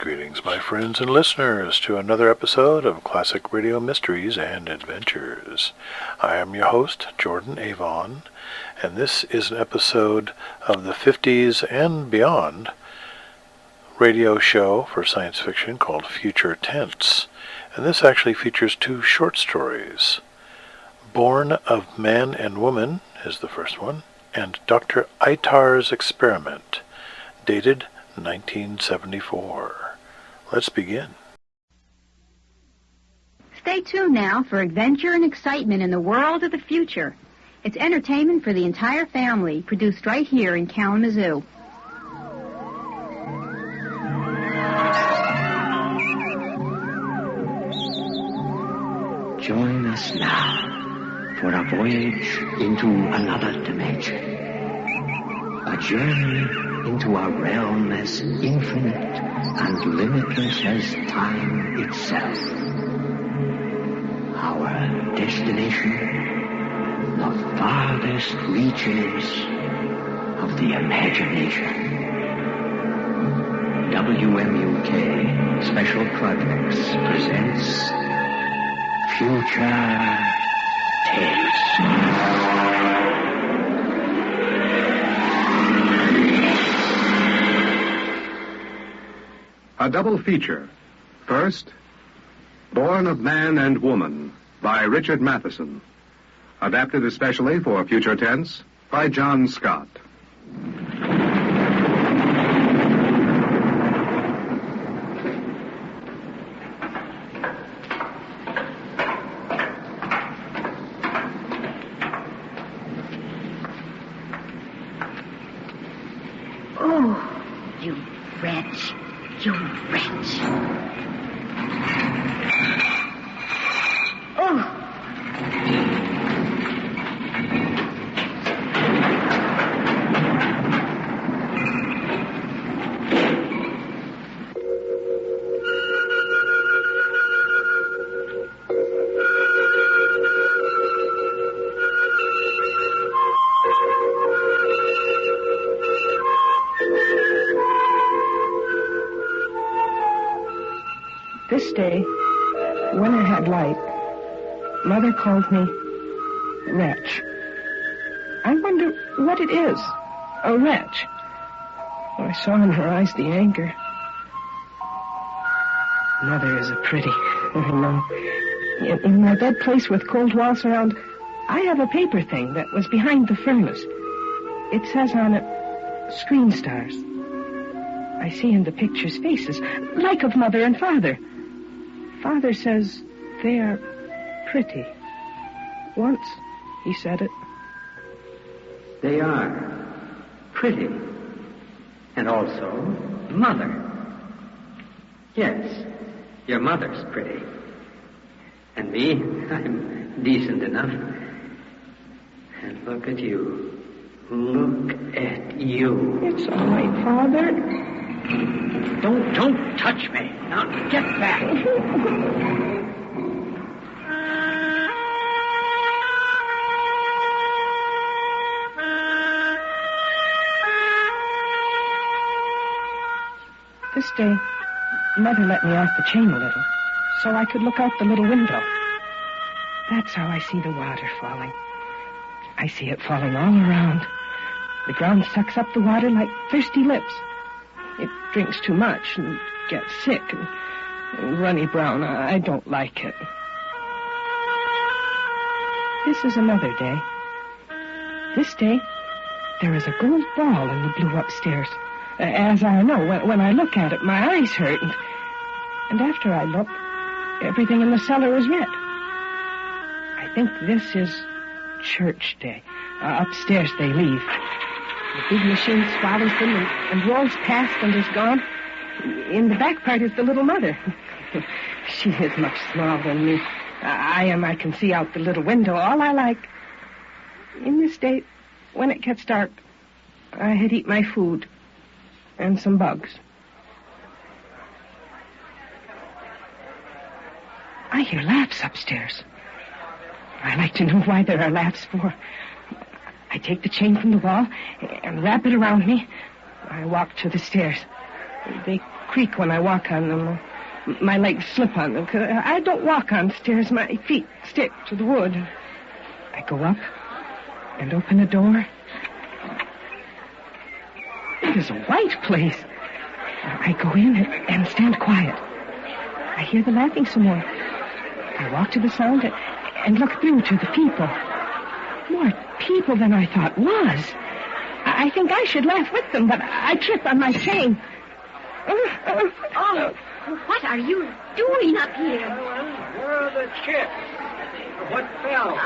Greetings, my friends and listeners, to another episode of Classic Radio Mysteries and Adventures. I am your host, Jordan Avon, and this is an episode of the 50s and beyond radio show for science fiction called Future Tense. And this actually features two short stories. Born of Man and Woman is the first one, and Dr. Eitar's Experiment, dated 1974. Let's begin. Stay tuned now for adventure and excitement in the world of the future. It's entertainment for the entire family, produced right here in Kalamazoo. Join us now for a voyage into another dimension. A journey into a realm as infinite and limitless as time itself. Our destination, the farthest reaches of the imagination. WMUK Special Projects presents Future Tense. A double feature. First, Born of Man and Woman by Richard Matheson. Adapted especially for Future Tense by John Scott. Oh, you wretch. You wretch. Oh! This day, when I had light, Mother called me wretch. I wonder what it is, a wretch. I saw in her eyes the anger. Mother is a pretty, I know. In my bed place with cold walls around, I have a paper thing that was behind the furnace. It says on it, screen stars. I see in the pictures faces, like of Mother and Father. Father says they are pretty. Once he said it. They are pretty. And also Mother. Yes, your mother's pretty. And me, I'm decent enough. And look at you. Look at you. It's all right, Father. Don't touch me. Now, get back. This day, Mother let me off the chain a little, so I could look out the little window. That's how I see the water falling. I see it falling all around. The ground sucks up the water like thirsty lips. It drinks too much and gets sick and runny brown. I don't like it. This is another day. This day, there is a gold ball in the blue upstairs. As I know, when I look at it, my eyes hurt. And after I look, everything in the cellar is red. I think this is church day. Upstairs they leave. The big machine swallows them and rolls past and is gone. In the back part is the little Mother. She is much smaller than me. I can see out the little window. All I like. In this day, when it gets dark, I had eat my food and some bugs. I hear laughs upstairs. I like to know why there are laughs for. I take the chain from the wall and wrap it around me. I walk to the stairs. They creak creak when I walk on them. My legs slip on them. 'Cause I don't walk on stairs. My feet stick to the wood. I go up and open the door. It is a white place. I go in and stand quiet. I hear the laughing some more. I walk to the sound and look through to the people. More people than I thought was. I think I should laugh with them, but I trip on my chain. Oh, what are you doing up here? Where are the chips? What fell?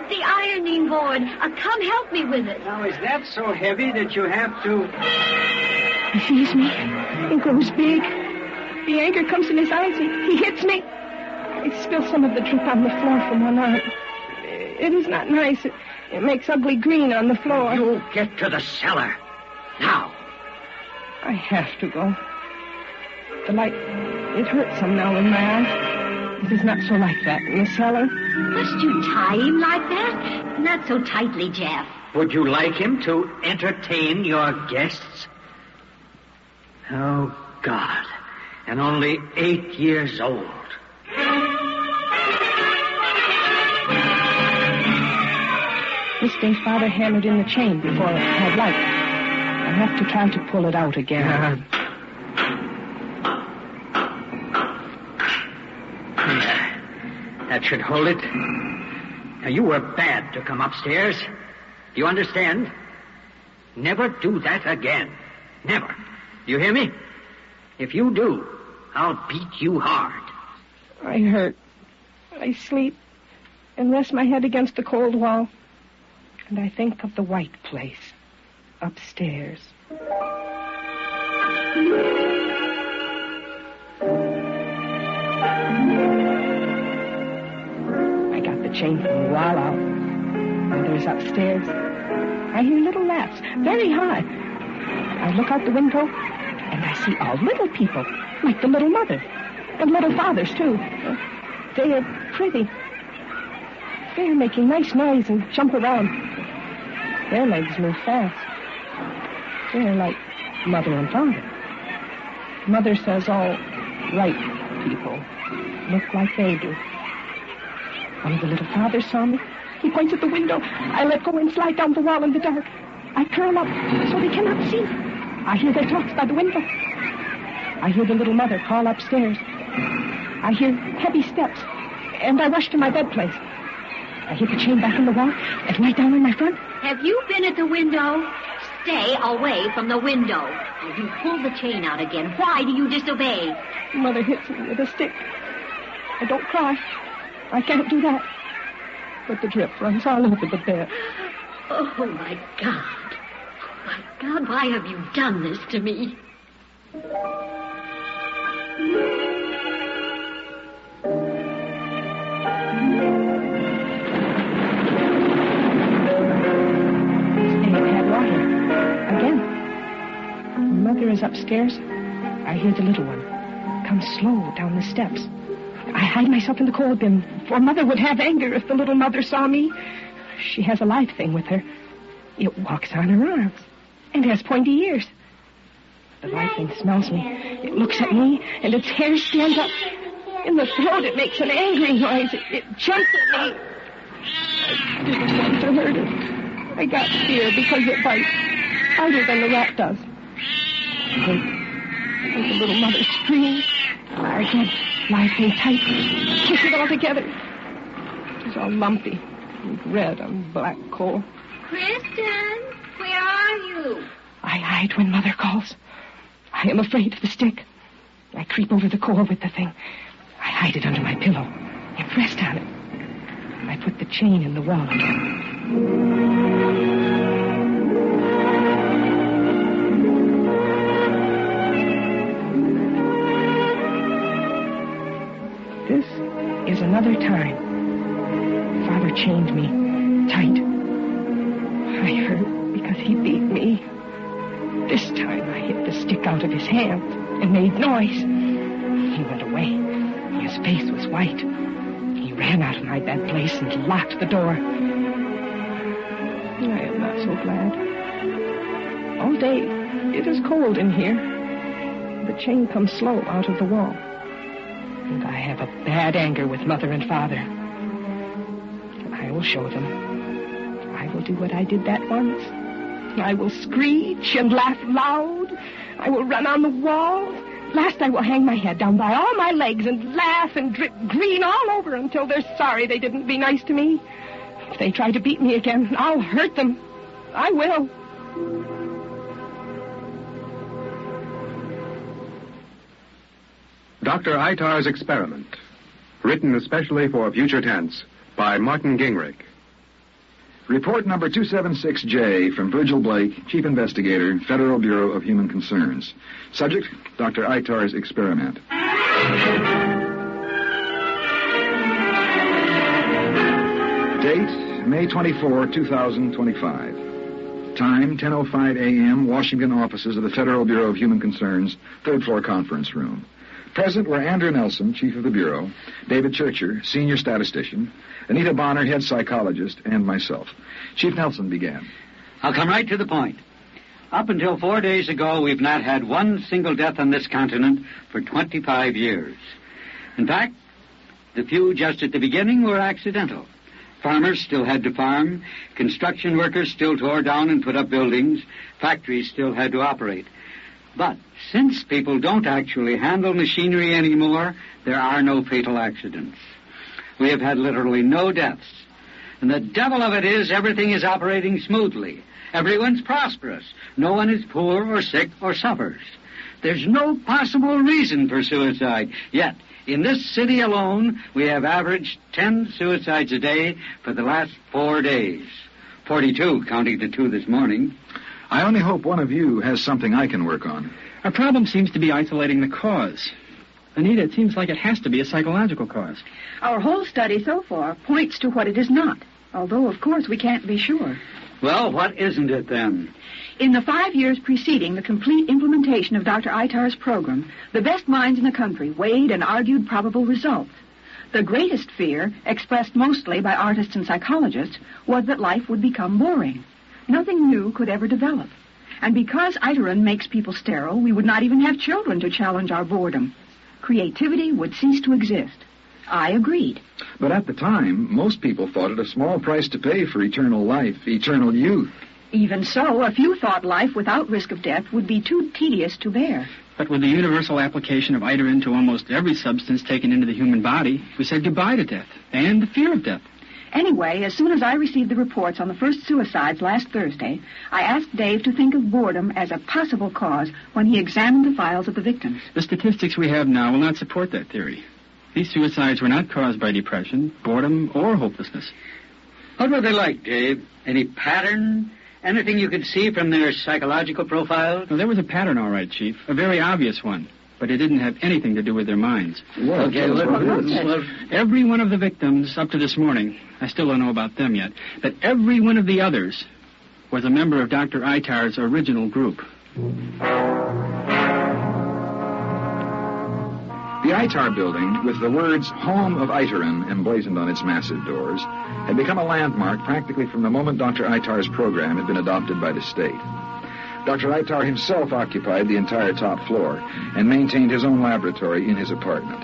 The ironing board. Come help me with it. Now, is that so heavy that you have to... He sees me. He grows big. The anger comes in his eyes. He hits me. I spill some of the drip on the floor from one arm. It is not nice. It makes ugly green on the floor. You get to the cellar. Now. I have to go. The light, it hurts some now in my eyes. It is not so like that in the cellar. Must you tie him like that? Not so tightly, Jeff. Would you like him to entertain your guests? Oh, God. And only 8 years old. This day, Father hammered in the chain before it had light. I have to try to pull it out again. That should hold it. Now, you were bad to come upstairs. Do you understand? Never do that again. Never. Do you hear me? If you do, I'll beat you hard. I hurt. I sleep and rest my head against the cold wall. And I think of the white place upstairs. I got the chain from the wall out. Mother's upstairs. I hear little laughs, very high. I look out the window, and I see all little people, like the little mother, and little fathers, too. They are pretty. They're making nice noise and jump around. Their legs move fast. They're like mother and father. Mother says all right people look like they do. One of the little fathers saw me. He points at the window. I let go and slide down the wall in the dark. I curl up so they cannot see. I hear their talks by the window. I hear the little mother call upstairs. I hear heavy steps, and I rush to my bed place. I hit the chain back in the wall and lie down on my front. Have you been at the window? Stay away from the window. Now, you pull the chain out again. Why do you disobey? Mother hits me with a stick. I don't cry. I can't do that. But the drip runs all over the bed. Oh, my God. Oh, my God, why have you done this to me? Mother is upstairs. I hear the little one come slow down the steps. I hide myself in the coal bin, for Mother would have anger if the little mother saw me. She has a live thing with her. It walks on her arms and has pointy ears. The live thing smells me. It looks at me, and its hair stands up. In the throat, it makes an angry noise. It jumps at me. I didn't want to hurt it. I got fear because it bites harder than the rat does. I hate the little mother screams. I get live thing tight, kiss it all together. It's all lumpy and red on black coal. Kristen, where are you? I hide when Mother calls. I am afraid of the stick. I creep over the coal with the thing. I hide it under my pillow and rest on it. I put the chain in the wall again. This is another time. Father chained me tight. I hurt because he beat me. This time I hit the stick out of his hand and made noise. He went away. His face was white. He ran out of my bed place and locked the door. I am not so glad. All day it is cold in here. the chain comes slow out of the wall. And I have a bad anger with Mother and Father. And I will show them. I will do what I did that once. I will screech and laugh loud. I will run on the wall. Last I will hang my head down by all my legs and laugh and drip green all over until they're sorry they didn't be nice to me. If they try to beat me again, I'll hurt them. I will. Dr. Eitar's Experiment, written especially for Future Tense by Martin Gingrich. Report number 276J from Virgil Blake, Chief Investigator, Federal Bureau of Human Concerns. Subject, Dr. Eitar's Experiment. Date, May 24, 2025. Time, 10:05 a.m., Washington offices of the Federal Bureau of Human Concerns, third floor conference room. Present were Andrew Nelson, Chief of the Bureau, David Churcher, Senior Statistician, Anita Bonner, Head Psychologist, and myself. Chief Nelson began. I'll come right to the point. Up until 4 days ago, we've not had one single death on this continent for 25 years. In fact, the few just at the beginning were accidental. Farmers still had to farm, construction workers still tore down and put up buildings, factories still had to operate. But since people don't actually handle machinery anymore, there are no fatal accidents. We have had literally no deaths. And the devil of it is everything is operating smoothly. Everyone's prosperous. No one is poor or sick or suffers. There's no possible reason for suicide. Yet, in this city alone, we have averaged 10 suicides a day for the last 4 days. 42, counting the 2 this morning. I only hope one of you has something I can work on. Our problem seems to be isolating the cause. Anita, it seems like it has to be a psychological cause. Our whole study so far points to what it is not, although, of course, we can't be sure. Well, what isn't it then? In the 5 years preceding the complete implementation of Dr. Eitar's program, the best minds in the country weighed and argued probable results. The greatest fear, expressed mostly by artists and psychologists, was that life would become boring. Nothing new could ever develop. And because Eitarin makes people sterile, we would not even have children to challenge our boredom. Creativity would cease to exist. I agreed. But at the time, most people thought it a small price to pay for eternal life, eternal youth. Even so, a few thought life without risk of death would be too tedious to bear. But with the universal application of Eitarin to almost every substance taken into the human body, we said goodbye to death and the fear of death. Anyway, as soon as I received the reports on the first suicides last Thursday, I asked Dave to think of boredom as a possible cause when he examined the files of the victims. The statistics we have now will not support that theory. These suicides were not caused by depression, boredom, or hopelessness. What were they like, Dave? Any pattern? Anything you could see from their psychological profiles? Well, there was a pattern, all right, Chief. A very obvious one. But it didn't have anything to do with their minds. Well, Every one of the victims up to this morning, I still don't know about them yet, but every one of the others was a member of Dr. Eitar's original group. The Eitar building, with the words Home of Eitarin emblazoned on its massive doors, had become a landmark practically from the moment Dr. Eitar's program had been adopted by the state. Dr. Eitar himself occupied the entire top floor and maintained his own laboratory in his apartment.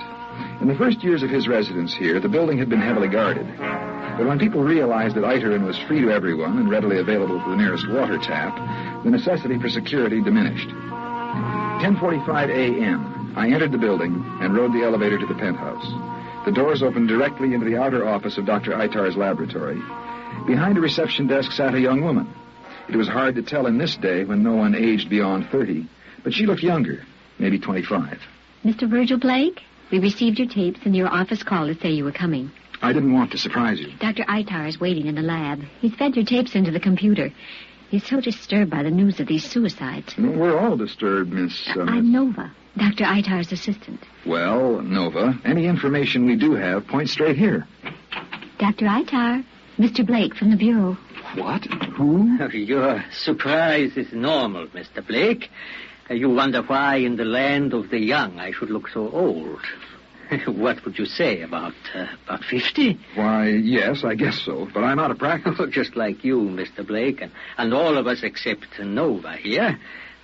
In the first years of his residence here, the building had been heavily guarded. But when people realized that Eitarin was free to everyone and readily available to the nearest water tap, the necessity for security diminished. 10:45 a.m., I entered the building and rode the elevator to the penthouse. The doors opened directly into the outer office of Dr. Eitar's laboratory. Behind a reception desk sat a young woman. It was hard to tell in this day when no one aged beyond 30, but she looked younger, maybe 25. Mr. Virgil Blake, we received your tapes and your office called to say you were coming. I didn't want to surprise you. Dr. Eitar is waiting in the lab. He's fed your tapes into the computer. He's so disturbed by the news of these suicides. We're all disturbed, Miss... I'm Nova, Dr. Eitar's assistant. Well, Nova, any information we do have points straight here. Dr. Eitar, Mr. Blake from the Bureau. What? Who? Your surprise is normal, Mr. Blake. You wonder why in the land of the young I should look so old. What would you say, about 50? Why, yes, I guess so, but I'm out of practice. Just like you, Mr. Blake, and all of us except Nova here.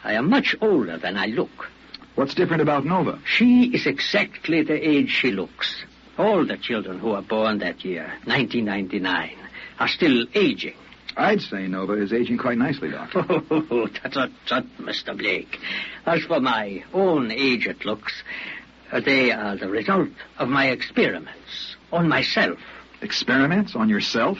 I am much older than I look. What's different about Nova? She is exactly the age she looks. All the children who were born that year, 1999, are still aging. I'd say Nova is aging quite nicely, Doctor. Oh, tut, Mr. Blake. As for my own aged looks, they are the result of my experiments on myself. Experiments on yourself?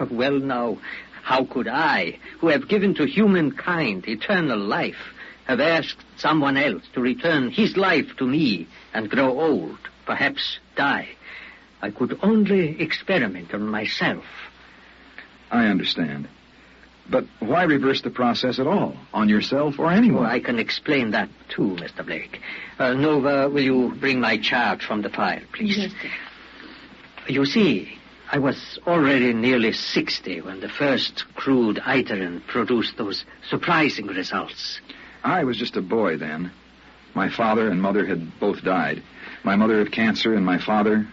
Well, now, how could I, who have given to humankind eternal life, have asked someone else to return his life to me and grow old, perhaps die? I could only experiment on myself. I understand. But why reverse the process at all? On yourself or anyone? Oh, I can explain that too, Mr. Blake. Nova, will you bring my chart from the file, please? Yes, sir. You see, I was already nearly 60 when the first crude Eitar produced those surprising results. I was just a boy then. My father and mother had both died. My mother of cancer and my father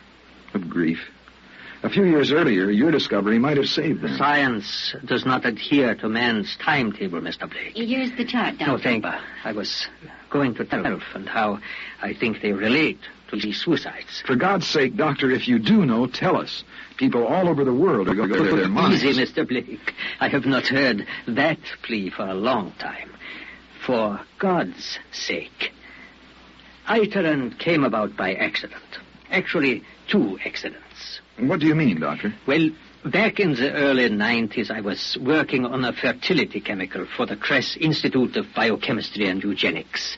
of grief. A few years earlier, your discovery might have saved them. Science does not adhere to man's timetable, Mr. Blake. Here's the chart, Doctor. No, thank you. I was going to tell you and how I think they relate to these suicides. For God's sake, Doctor, if you do know, tell us. People all over the world are going to go to their minds. Easy, Mr. Blake. I have not heard that plea for a long time. For God's sake. Eitar came about by accident. Actually, 2 accidents. What do you mean, Doctor? Well, back in the early 90s, I was working on a fertility chemical for the Kress Institute of Biochemistry and Eugenics.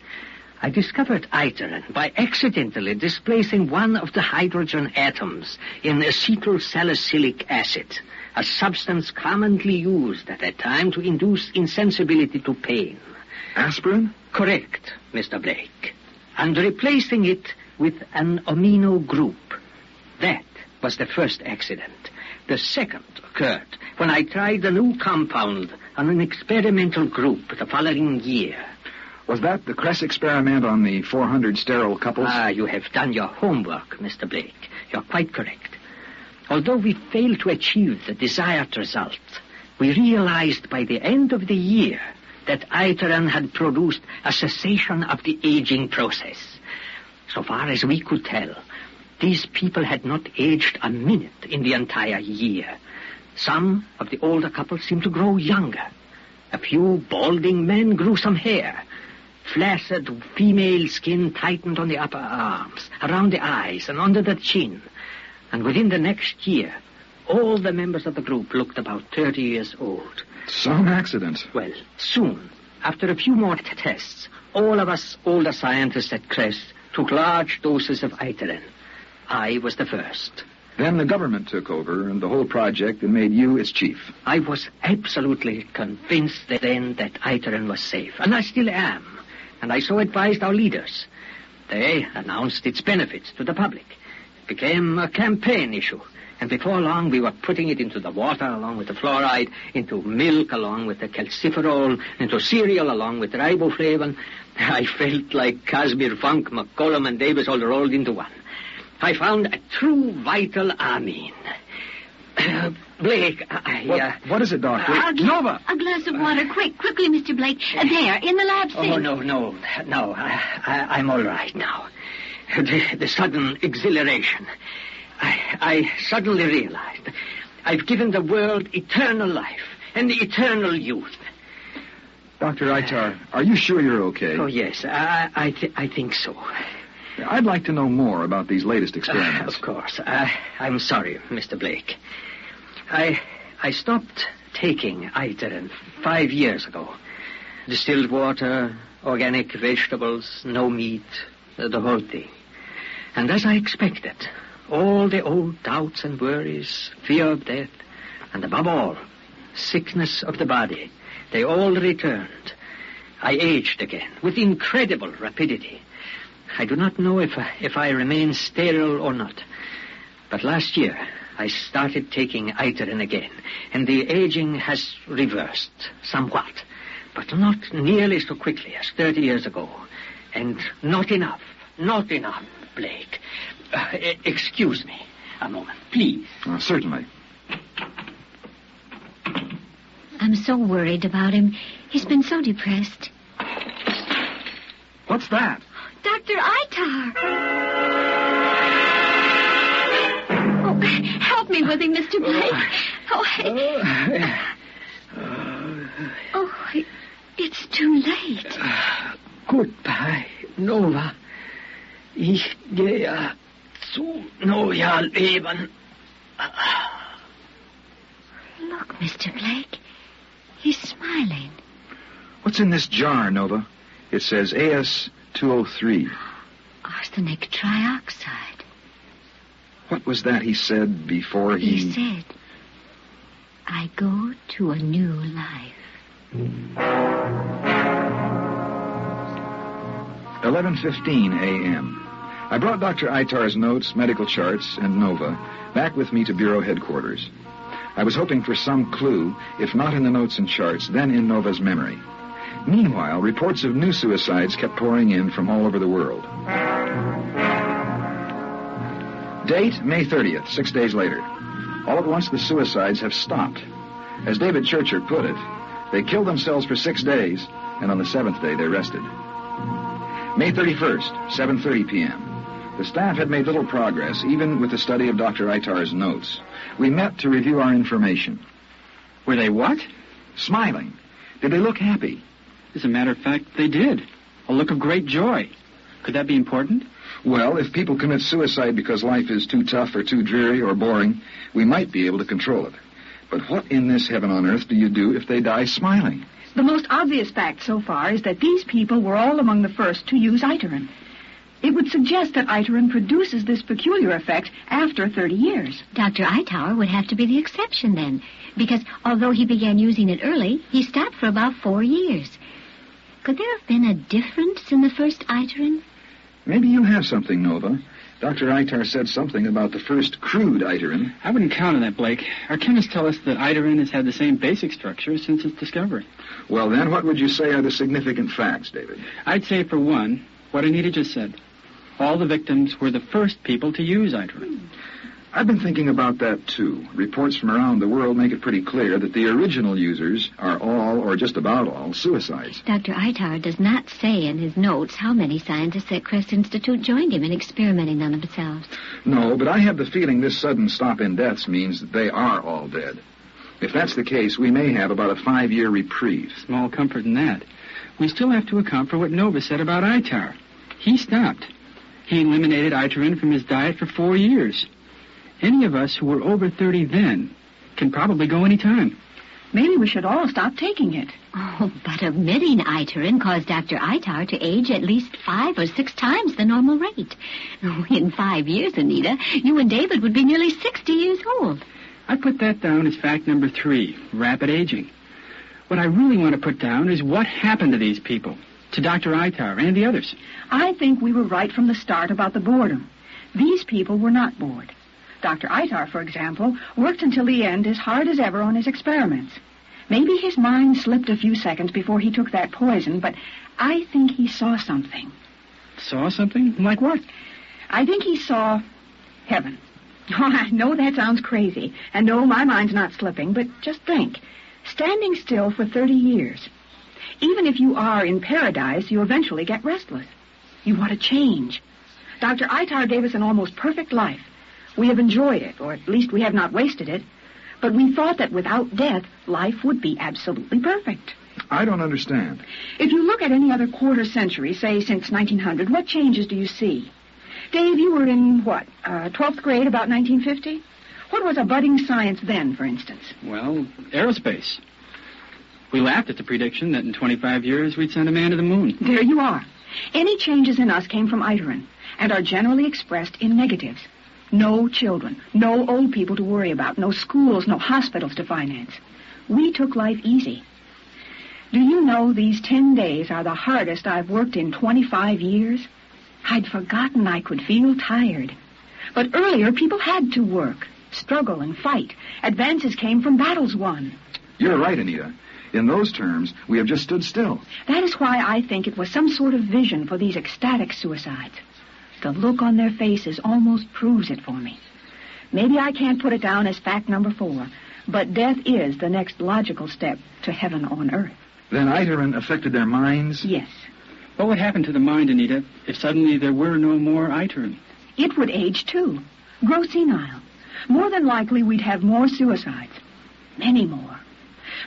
I discovered Eitar by accidentally displacing one of the hydrogen atoms in acetylsalicylic acid, a substance commonly used at that time to induce insensibility to pain. Aspirin? Correct, Mr. Blake. And replacing it with an amino group. That was the first accident. The second occurred when I tried the new compound on an experimental group the following year. Was that the Kress experiment on the 400 sterile couples? You have done your homework, Mr. Blake. You're quite correct. Although we failed to achieve the desired result, we realized by the end of the year that Eitar had produced a cessation of the aging process. So far as we could tell, these people had not aged a minute in the entire year. Some of the older couples seemed to grow younger. A few balding men grew some hair. Flaccid female skin tightened on the upper arms, around the eyes, and under the chin. And within the next year, all the members of the group looked about 30 years old. Some accident. Well, soon, after a few more tests, all of us older scientists at Kress took large doses of Eitar. I was the first. Then the government took over and the whole project and made you its chief. I was absolutely convinced then that Eitar was safe, and I still am. And I so advised our leaders. They announced its benefits to the public. It became a campaign issue. And before long, we were putting it into the water along with the fluoride, into milk along with the calciferol, into cereal along with riboflavin. I felt like Casimir, Funk, McCollum, and Davis all rolled into one. I found a true vital amine. Blake, What is it, Doctor? Nova! A glass of water, quickly, Mr. Blake. There, in the lab sink. Oh, no. I'm all right now. The sudden exhilaration. I suddenly realized I've given the world eternal life and eternal youth. Dr. Eitar, are you sure you're okay? Oh, yes, I think so. I'd like to know more about these latest experiments. Of course. I'm sorry, Mr. Blake. I stopped taking Eitar 5 years ago. Distilled water, organic vegetables, no meat, the whole thing. And as I expected, all the old doubts and worries, fear of death, and above all, sickness of the body, they all returned. I aged again with incredible rapidity. I do not know if I remain sterile or not. But last year, I started taking Eitar again, and the aging has reversed somewhat, but not nearly so quickly as 30 years ago. And not enough, Blake. Excuse me a moment, please. Certainly. I'm so worried about him. He's been so depressed. What's that? Dr. Eitar! Oh, help me with him, Mr. Blake. Oh, it's too late. Goodbye, Nova. Ich gehe zu neuer Leben. Look, Mr. Blake. He's smiling. What's in this jar, Nova? It says AS-203. Arsenic trioxide. What was that he said before He said, I go to a new life. 11:15 a.m. I brought Dr. Eitar's notes, medical charts, and Nova back with me to Bureau headquarters. I was hoping for some clue, if not in the notes and charts, then in Nova's memory. Meanwhile, reports of new suicides kept pouring in from all over the world. Date, May 30th, 6 days later. All at once, the suicides have stopped. As David Churcher put it, they killed themselves for 6 days, and on the 7th day, they rested. May 31st, 7:30 p.m. The staff had made little progress, even with the study of Dr. Eitar's notes. We met to review our information. Were they what? Smiling. Did they look happy? As a matter of fact, they did. A look of great joy. Could that be important? Well, if people commit suicide because life is too tough or too dreary or boring, we might be able to control it. But what in this heaven on earth do you do if they die smiling? The most obvious fact so far is that these people were all among the first to use Eitarin. It would suggest that Eitarin produces this peculiar effect after 30 years. Dr. Eitar would have to be the exception then, because although he began using it early, he stopped for about 4 years. Could there have been a difference in the first Eitarin? Maybe you have something, Nova. Dr. Eitar said something about the first crude Eitarin. I wouldn't count on that, Blake. Our chemists tell us that Eitarin has had the same basic structure since its discovery. Well, then, what would you say are the significant facts, David? I'd say, for one, what Anita just said. All the victims were the first people to use Eitarin. I've been thinking about that, too. Reports from around the world make it pretty clear that the original users are all, or just about all, suicides. Dr. Eitar does not say in his notes how many scientists at Crest Institute joined him in experimenting on themselves. No, but I have the feeling this sudden stop in deaths means that they are all dead. If that's the case, we may have about a 5-year reprieve. Small comfort in that. We still have to account for what Nova said about Eitar. He stopped. He eliminated Eitarin from his diet for 4 years. Any of us who were over 30 then can probably go any time. Maybe we should all stop taking it. Oh, but omitting Eitarin caused Dr. Eitar to age at least 5 or 6 times the normal rate. In 5 years, Anita, you and David would be nearly 60 years old. I put that down as fact number 3, rapid aging. What I really want to put down is what happened to these people, to Dr. Eitar and the others. I think we were right from the start about the boredom. These people were not bored. Dr. Eitar, for example, worked until the end as hard as ever on his experiments. Maybe his mind slipped a few seconds before he took that poison, but I think he saw something. Saw something? Like what? I think he saw heaven. Oh, I know that sounds crazy, and no, my mind's not slipping, but just think. Standing still for 30 years. Even if you are in paradise, you eventually get restless. You want to change. Dr. Eitar gave us an almost perfect life. We have enjoyed it, or at least we have not wasted it. But we thought that without death, life would be absolutely perfect. I don't understand. If you look at any other quarter century, say since 1900, what changes do you see? Dave, you were in, 12th grade about 1950? What was a budding science then, for instance? Well, aerospace. We laughed at the prediction that in 25 years we'd send a man to the moon. There you are. Any changes in us came from Eitarin and are generally expressed in negatives. No children, no old people to worry about, no schools, no hospitals to finance. We took life easy. Do you know these 10 days are the hardest I've worked in 25 years? I'd forgotten I could feel tired. But earlier, people had to work, struggle, and fight. Advances came from battles won. You're right, Anita. In those terms, we have just stood still. That is why I think it was some sort of vision for these ecstatic suicides. The look on their faces almost proves it for me. Maybe I can't put it down as fact number 4, but death is the next logical step to heaven on earth. Then Eitarin affected their minds? Yes. What would happen to the mind, Anita, if suddenly there were no more Eiterin? It would age, too. Grow senile. More than likely, we'd have more suicides. Many more.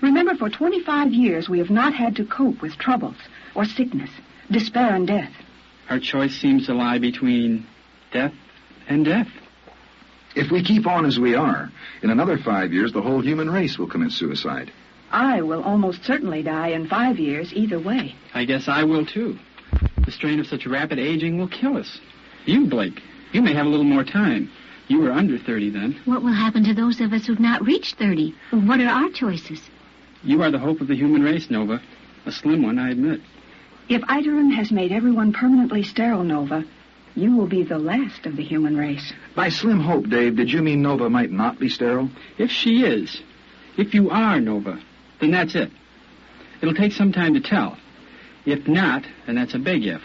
Remember, for 25 years, we have not had to cope with troubles or sickness, despair and death. Our choice seems to lie between death and death. If we keep on as we are, in another 5 years, the whole human race will commit suicide. I will almost certainly die in 5 years either way. I guess I will, too. The strain of such rapid aging will kill us. You, Blake, you may have a little more time. You were under 30 then. What will happen to those of us who've not reached 30? What are our choices? You are the hope of the human race, Nova. A slim one, I admit. If Eiterin has made everyone permanently sterile, Nova, you will be the last of the human race. By slim hope, Dave, did you mean Nova might not be sterile? If she is, if you are Nova, then that's it. It'll take some time to tell. If not, and that's a big if,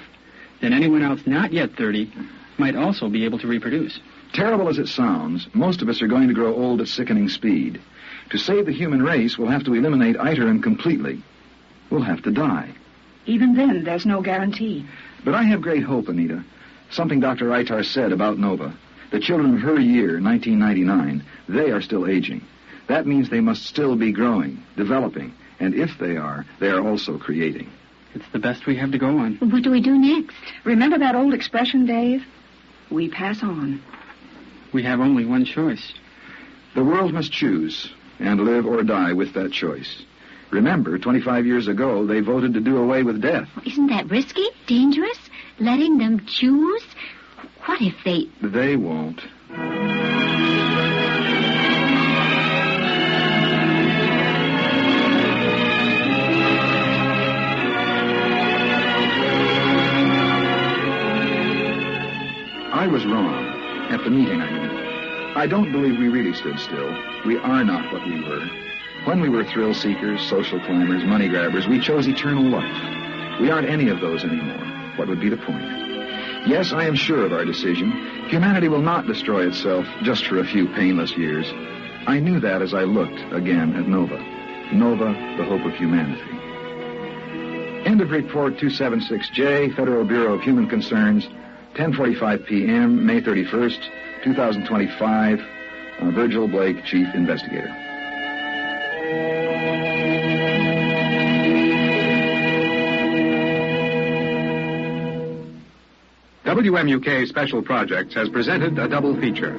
then anyone else not yet 30 might also be able to reproduce. Terrible as it sounds, most of us are going to grow old at sickening speed. To save the human race, we'll have to eliminate Eiterin completely. We'll have to die. Even then, there's no guarantee. But I have great hope, Anita. Something Dr. Eitar said about Nova. The children of her year, 1999, they are still aging. That means they must still be growing, developing, and if they are also creating. It's the best we have to go on. What do we do next? Remember that old expression, Dave? We pass on. We have only one choice. The world must choose, and live or die with that choice. Remember, 25 years ago, they voted to do away with death. Isn't that risky? Dangerous? Letting them choose? What if they... They won't. I was wrong. At the meeting, I mean. I don't believe we really stood still. We are not what we were. When we were thrill seekers, social climbers, money grabbers, we chose eternal life. We aren't any of those anymore. What would be the point? Yes, I am sure of our decision. Humanity will not destroy itself just for a few painless years. I knew that as I looked again at Nova. Nova, the hope of humanity. End of report 276J, Federal Bureau of Human Concerns, 10:45 p.m., May 31st, 2025. Virgil Blake, Chief Investigator. WMUK Special Projects has presented a double feature.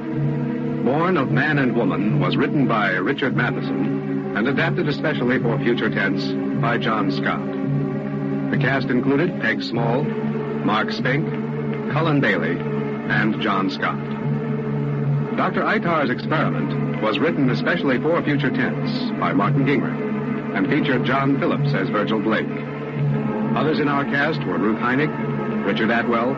Born of Man and Woman was written by Richard Matheson and adapted especially for Future Tense by John Scott. The cast included Peg Small, Mark Spink, Cullen Bailey, and John Scott. Dr. Eitar's Experiment was written especially for Future Tense by Martin Gingrich and featured John Phillips as Virgil Blake. Others in our cast were Ruth Heineck, Richard Atwell,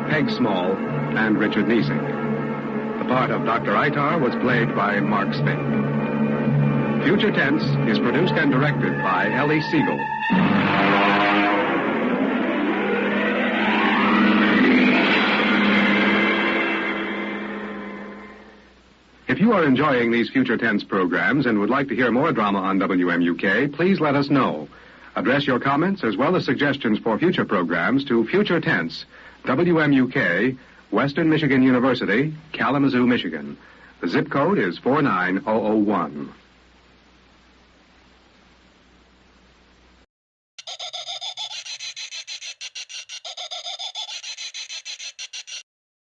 Peg Small, and Richard Niesing. The part of Dr. Eitar was played by Mark Spink. Future Tense is produced and directed by Ellie Siegel. If you are enjoying these Future Tense programs and would like to hear more drama on WMUK, please let us know. Address your comments as well as suggestions for future programs to Future Tense, WMUK, Western Michigan University, Kalamazoo, Michigan. The zip code is 49001.